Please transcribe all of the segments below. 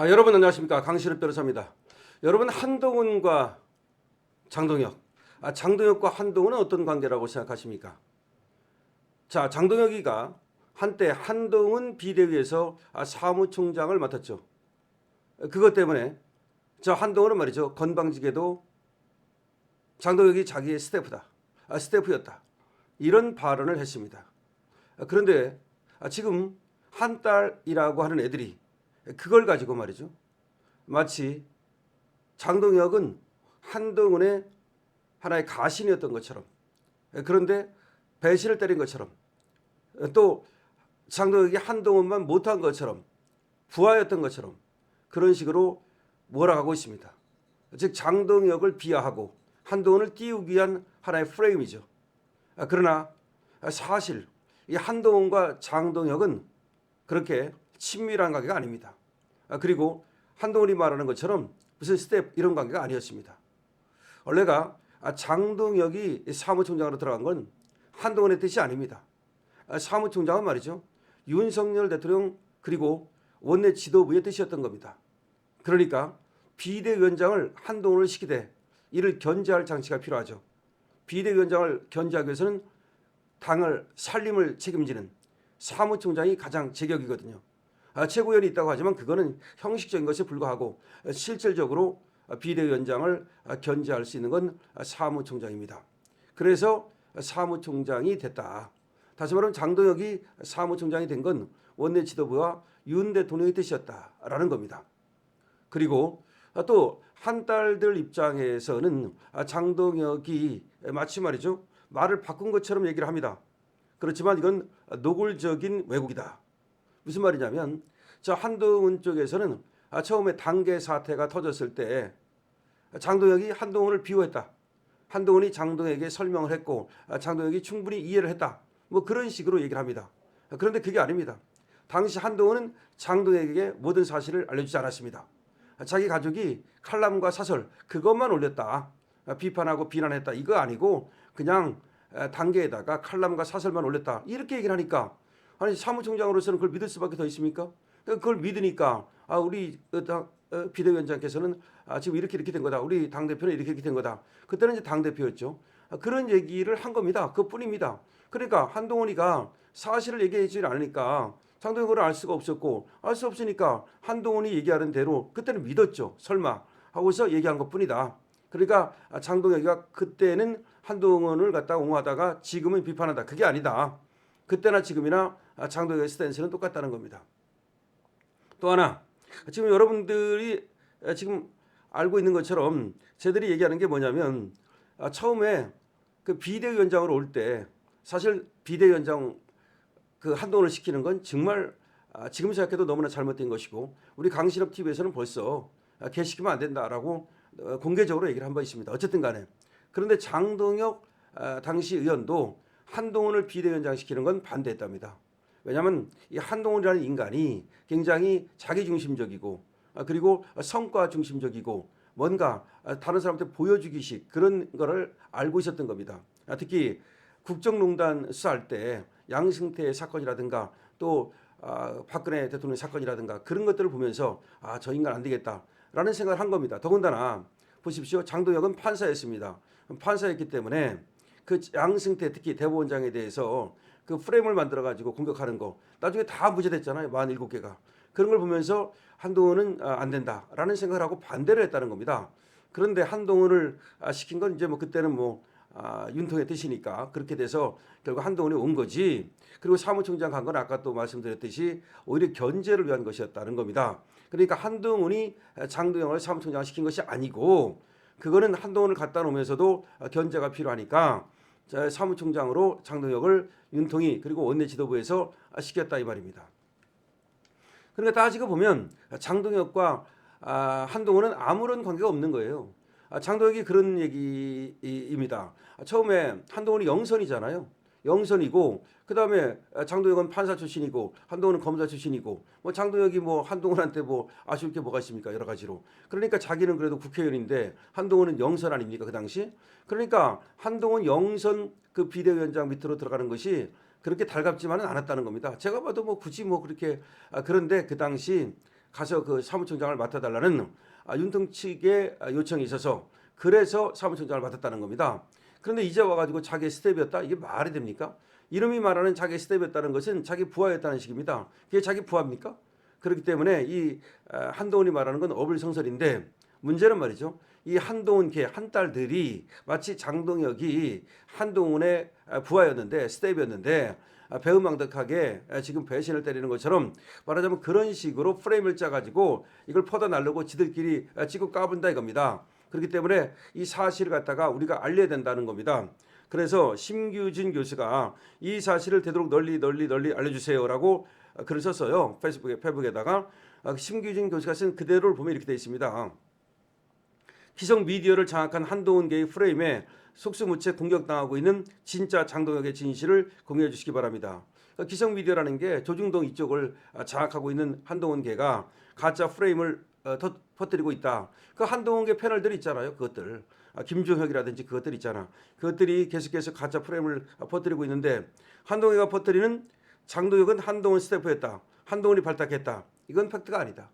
여러분 안녕하십니까, 강신업 변호사입니다. 여러분, 한동훈과 장동혁, 장동혁과 한동훈은 어떤 관계라고 생각하십니까? 자, 장동혁이가 한때 한동훈 비대위에서 사무총장을 맡았죠. 그것 때문에 저 한동훈은 말이죠, 건방지게도 장동혁이 자기의 스태프였다, 이런 발언을 했습니다. 그런데 지금 한 딸이라고 하는 애들이 그걸 가지고 말이죠, 마치 장동혁은 한동훈의 하나의 가신이었던 것처럼, 그런데 배신을 때린 것처럼, 또 장동혁이 한동훈만 못한 것처럼, 부하였던 것처럼 그런 식으로 몰아가고 있습니다. 즉 장동혁을 비하하고 한동훈을 띄우기 위한 하나의 프레임이죠. 그러나 사실 이 한동훈과 장동혁은 그렇게 친밀한 관계가 아닙니다. 그리고 한동훈이 말하는 것처럼 무슨 스텝 이런 관계가 아니었습니다. 원래가 장동혁이 사무총장으로 들어간 건 한동훈의 뜻이 아닙니다. 사무총장은 말이죠, 윤석열 대통령 그리고 원내 지도부의 뜻이었던 겁니다. 그러니까 비대위원장을 한동훈을 시키되 이를 견제할 장치가 필요하죠. 비대위원장을 견제하기 위해서는 당을 살림을 책임지는 사무총장이 가장 제격이거든요. 최고위원이 있다고 하지만 그거는 형식적인 것에 불과하고 실질적으로 비대위원장을 견제할 수 있는 건 사무총장입니다. 그래서 사무총장이 됐다. 다시 말하면 장동혁이 사무총장이 된 건 원내 지도부와 윤 대통령의 뜻이었다라는 겁니다. 그리고 또 한 딸들 입장에서는 장동혁이 마치 말이죠, 말을 바꾼 것처럼 얘기를 합니다. 그렇지만 이건 노골적인 왜곡이다. 무슨 말이냐면, 저 한동훈 쪽에서는 처음에 당계 사태가 터졌을 때 장동혁이 한동훈을 비호했다, 한동훈이 장동혁에게 설명을 했고 장동혁이 충분히 이해를 했다, 뭐 그런 식으로 얘기를 합니다. 그런데 그게 아닙니다. 당시 한동훈은 장동혁에게 모든 사실을 알려주지 않았습니다. 자기 가족이 칼럼과 사설 그것만 올렸다, 비판하고 비난했다, 이거 아니고 그냥 단계에다가 칼럼과 사설만 올렸다, 이렇게 얘기를 하니까, 아니 사무총장으로서는 그걸 믿을 수밖에 더 있습니까? 그걸 믿으니까 우리 비대위원장께서는 지금 이렇게 된 거다, 우리 당대표는 이렇게 된 거다. 그때는 이제 당대표였죠. 그런 얘기를 한 겁니다. 그뿐입니다. 그러니까 한동훈이가 사실을 얘기해 주지 않으니까 장동혁을 알 수가 없었고, 알 수 없으니까 한동훈이 얘기하는 대로 그때는 믿었죠. 설마 하고서 얘기한 것뿐이다. 그러니까 장동혁이가 그때는 한동훈을 갖다 옹호하다가 지금은 비판한다, 그게 아니다. 그때나 지금이나 장동혁의 스탠스는 똑같다는 겁니다. 또 하나, 지금 여러분들이 지금 알고 있는 것처럼 쟤들이 얘기하는 게 뭐냐면, 처음에 그 비대위원장으로 올 때 사실 비대위원장 그 한동훈을 시키는 건 정말 지금 생각해도 너무나 잘못된 것이고, 우리 강신업 TV에서는 벌써 걔 시키면 안 된다라고 공개적으로 얘기를 한 바 있습니다. 어쨌든 간에, 그런데 장동혁 당시 의원도 한동훈을 비대위원장 시키는 건 반대했답니다. 왜냐하면 이 한동훈이라는 인간이 굉장히 자기중심적이고 그리고 성과 중심적이고 뭔가 다른 사람한테 보여주기식 그런 거를 알고 있었던 겁니다. 특히 국정농단 수사할 때 양승태 사건이라든가 또 박근혜 대통령 사건이라든가 그런 것들을 보면서 저 인간 안 되겠다라는 생각을 한 겁니다. 더군다나 보십시오, 장동혁은 판사였습니다. 판사였기 때문에 그 양승태 특히 대법원장에 대해서 그 프레임을 만들어 가지고 공격하는 거 나중에 다 무죄됐잖아요. 47개가. 그런 걸 보면서 한동훈은 안 된다라는 생각을 하고 반대를 했다는 겁니다. 그런데 한동훈을 시킨 건 이제 뭐 그때는 뭐 윤통의 뜻이니까 그렇게 돼서 결국 한동훈이 온 거지. 그리고 사무총장 간 건 아까 또 말씀드렸듯이 오히려 견제를 위한 것이었다는 겁니다. 그러니까 한동훈이 장동혁을 사무총장 시킨 것이 아니고, 그거는 한동훈을 갖다 놓으면서도 견제가 필요하니까 사무총장으로 장동혁을 윤통이 그리고 원내 지도부에서 시켰다, 이 말입니다. 그러니까 따지고 보면 장동혁과 한동훈은 아무런 관계가 없는 거예요. 장동혁이 그런 얘기입니다. 처음에 한동훈이 영선이잖아요. 영선이고 그다음에 장동혁은 판사 출신이고 한동훈은 검사 출신이고, 뭐 장동혁이 뭐 한동훈한테 뭐 아쉬울 게 뭐가 있습니까? 여러 가지로. 그러니까 자기는 그래도 국회의원인데 한동훈은 영선 아닙니까 그 당시? 그러니까 한동훈 영선 그 비대위원장 밑으로 들어가는 것이 그렇게 달갑지만은 않았다는 겁니다. 제가 봐도 뭐 굳이 뭐 그렇게 그런데 그 당시 가서 그 사무총장을 맡아달라는 윤통 측의 요청이 있어서 그래서 사무총장을 맡았다는 겁니다. 그런데 이제 와가지고 자기 스텝이었다? 이게 말이 됩니까? 이름이 말하는 자기 스텝이었다는 것은 자기 부하였다는 식입니다. 그게 자기 부하입니까? 그렇기 때문에 이 한동훈이 말하는 건 어불성설인데 문제는 말이죠. 이 한동훈 개 한 딸들이 마치 장동혁이 한동훈의 부하였는데 스텝이었는데 배은망덕하게 지금 배신을 때리는 것처럼 말하자면 그런 식으로 프레임을 짜가지고 이걸 퍼다 날르고 지들끼리 찍고 까분다 이겁니다. 그렇기 때문에 이 사실을 갖다가 우리가 알려야 된다는 겁니다. 그래서 심규진 교수가 이 사실을 되도록 널리 알려주세요라고 글을 썼어요. 페이북에다가 심규진 교수가 쓴 그대로를 보면 이렇게 되어 있습니다. 기성 미디어를 장악한 한동훈계의 프레임에 속수무책 공격당하고 있는 진짜 장동혁의 진실을 공유해 주시기 바랍니다. 기성 미디어라는 게 조중동 이쪽을 장악하고 있는 한동훈계가 가짜 프레임을 퍼뜨리고 있다. 그 한동훈계 패널들 있잖아요. 그것들 김종혁이라든지 그것들 있잖아. 그것들이 계속해서 가짜 프레임을 퍼뜨리고 있는데 한동훈이가 퍼뜨리는 장동혁은 한동훈 스태프였다. 한동훈이 발탁했다. 이건 팩트가 아니다.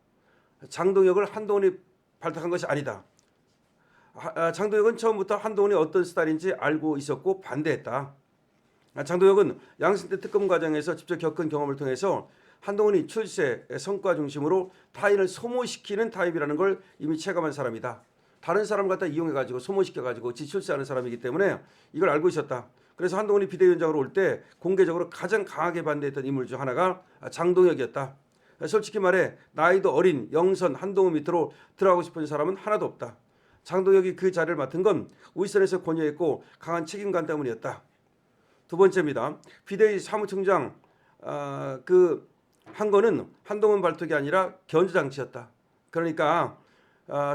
장동혁을 한동훈이 발탁한 것이 아니다. 장동혁은 처음부터 한동훈이 어떤 스타일인지 알고 있었고 반대했다. 장동혁은 양승태 특검 과정에서 직접 겪은 경험을 통해서 한동훈이 출세, 성과 중심으로 타인을 소모시키는 타입이라는 걸 이미 체감한 사람이다. 다른 사람 갖다 이용해가지고 소모시켜가지고 지 출세하는 사람이기 때문에 이걸 알고 있었다. 그래서 한동훈이 비대위원장으로 올 때 공개적으로 가장 강하게 반대했던 인물 중 하나가 장동혁이었다. 솔직히 말해 나이도 어린 영선 한동훈 밑으로 들어가고 싶은 사람은 하나도 없다. 장동혁이 그 자리를 맡은 건 윗선에서 권유했고 강한 책임감 때문이었다. 두 번째입니다. 비대위 사무총장 한 거는 한동훈 발탁이 아니라 견제장치였다. 그러니까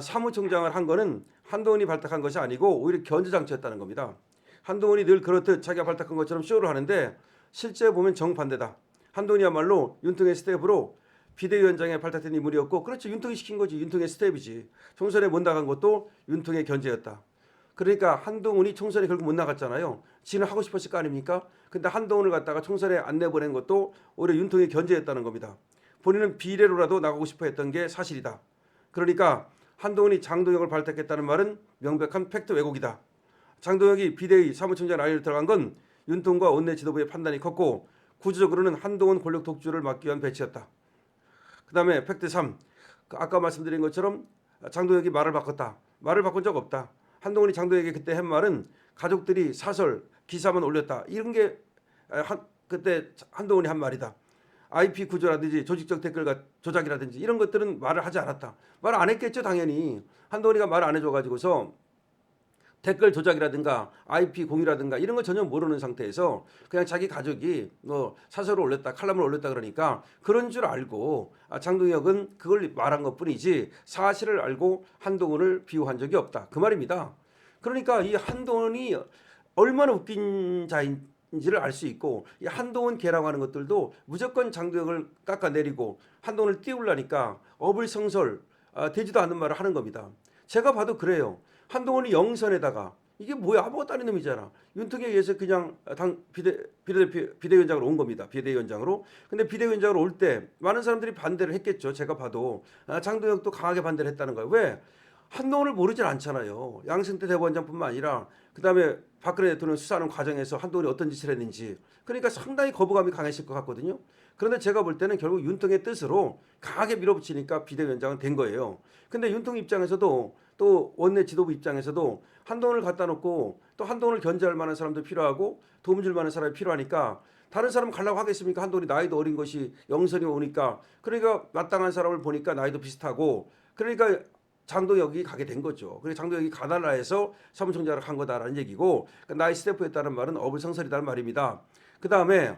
사무총장을 한 거는 한동훈이 발탁한 것이 아니고 오히려 견제장치였다는 겁니다. 한동훈이 늘 그렇듯 자기가 발탁한 것처럼 쇼를 하는데 실제 보면 정반대다. 한동훈이야말로 윤통의 스텝으로 비대위원장에 발탁된 인물이었고 그렇죠. 윤통이 시킨 거지. 윤통의 스텝이지. 총선에 못 나간 것도 윤통의 견제였다. 그러니까 한동훈이 총선에 결국 못 나갔잖아요. 지는 하고 싶었을 거 아닙니까? 근데 한동훈을 갖다가 총선에 안 내보낸 것도 오히려 윤통의 견제였다는 겁니다. 본인은 비례로라도 나가고 싶어 했던 게 사실이다. 그러니까 한동훈이 장동혁을 발탁했다는 말은 명백한 팩트 왜곡이다. 장동혁이 비대위 사무총장 라인에 들어간 건 윤통과 원내 지도부의 판단이 컸고 구조적으로는 한동훈 권력 독주를 막기 위한 배치였다. 그 다음에 팩트 3. 아까 말씀드린 것처럼 장동혁이 말을 바꿨다. 말을 바꾼 적 없다. 한동훈이 장동혁에게 그때 한 말은 가족들이 사설, 기사만 올렸다. 이런 게 그때 한동훈이 한 말이다. IP 구조라든지 조직적 댓글 조작이라든지 이런 것들은 말을 하지 않았다. 말 안 했겠죠 당연히. 한동훈이가 말 안 해줘가지고서 댓글 조작이라든가 IP 공유라든가 이런 걸 전혀 모르는 상태에서 그냥 자기 가족이 뭐 사설을 올렸다 칼럼을 올렸다 그러니까 그런 줄 알고 장동혁은 그걸 말한 것뿐이지 사실을 알고 한동훈을 비호한 적이 없다. 그 말입니다. 그러니까 이 한동훈이 얼마나 웃긴 자인지를 알 수 있고 이 한동훈 개라고 하는 것들도 무조건 장동혁을 깎아내리고 한동훈을 띄우려니까 어불성설 되지도 않는 말을 하는 겁니다. 제가 봐도 그래요. 한동훈이 영선에다가 이게 뭐야 아무것도 아닌 놈이잖아. 윤통에 의해서 그냥 당 비대위원장으로 온 겁니다. 비대위원장으로. 근데 비대위원장으로 올 때 많은 사람들이 반대를 했겠죠. 제가 봐도 장동혁도 강하게 반대를 했다는 거예요. 왜? 한동훈을 모르진 않잖아요. 양승태 대법원장뿐만 아니라 그다음에 박근혜 대통령 수사하는 과정에서 한동훈이 어떤 짓을 했는지 그러니까 상당히 거부감이 강했을 것 같거든요. 그런데 제가 볼 때는 결국 윤통의 뜻으로 강하게 밀어붙이니까 비대위원장은 된 거예요. 근데 윤통 입장에서도 또 원내 지도부 입장에서도 한동훈을 갖다 놓고 또 한동훈을 견제할 만한 사람도 필요하고 도움 줄 만한 사람이 필요하니까 다른 사람 가려고 하겠습니까? 한동훈이 나이도 어린 것이 영선이 오니까 그러니까 마땅한 사람을 보니까 나이도 비슷하고 그러니까 장동혁이 가게 된 거죠. 그래서 장동혁이 가달라 해서 사무총장을 한 거다라는 얘기고 그러니까 나이 스태프였다는 말은 어불성설이라는 말입니다. 그다음에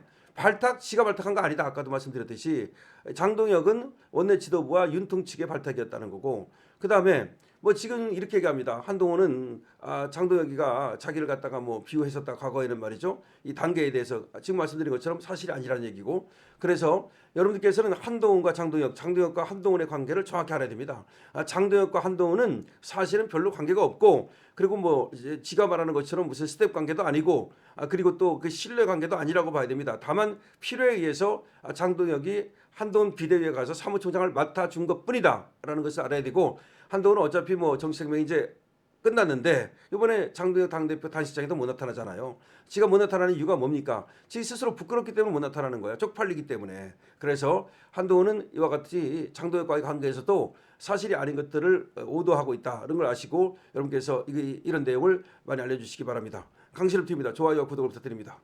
지가 발탁한 거 아니다. 아까도 말씀드렸듯이 장동혁은 원내 지도부와 윤통 측의 발탁이었다는 거고 그다음에 뭐 지금 이렇게 얘기합니다. 한동훈은 장동혁이가 자기를 갖다가 뭐 비호했었다 과거에는 말이죠. 이 단계에 대해서 지금 말씀드린 것처럼 사실이 아니라는 얘기고 그래서 여러분들께서는 한동훈과 장동혁과 한동훈의 관계를 정확히 알아야 됩니다. 장동혁과 한동훈은 사실은 별로 관계가 없고 그리고 뭐 이제 지가 말하는 것처럼 무슨 스텝 관계도 아니고 그리고 또 그 신뢰 관계도 아니라고 봐야 됩니다. 다만 필요에 의해서 장동혁이 한동훈 비대위에 가서 사무총장을 맡아준 것뿐이다라는 것을 알아야 되고, 한동훈은 어차피 뭐 정치생명이 이제 끝났는데 이번에 장동혁 당대표 단식장에도 못 나타나잖아요. 지가 못 나타나는 이유가 뭡니까? 지 스스로 부끄럽기 때문에 못 나타나는 거야. 쪽팔리기 때문에. 그래서 한동훈은 이와 같이 장동혁과의 관계에서도 사실이 아닌 것들을 오도하고 있다. 이런 걸 아시고 여러분께서 이런 내용을 많이 알려주시기 바랍니다. 강신업 TV입니다. 좋아요와 구독을 부탁드립니다.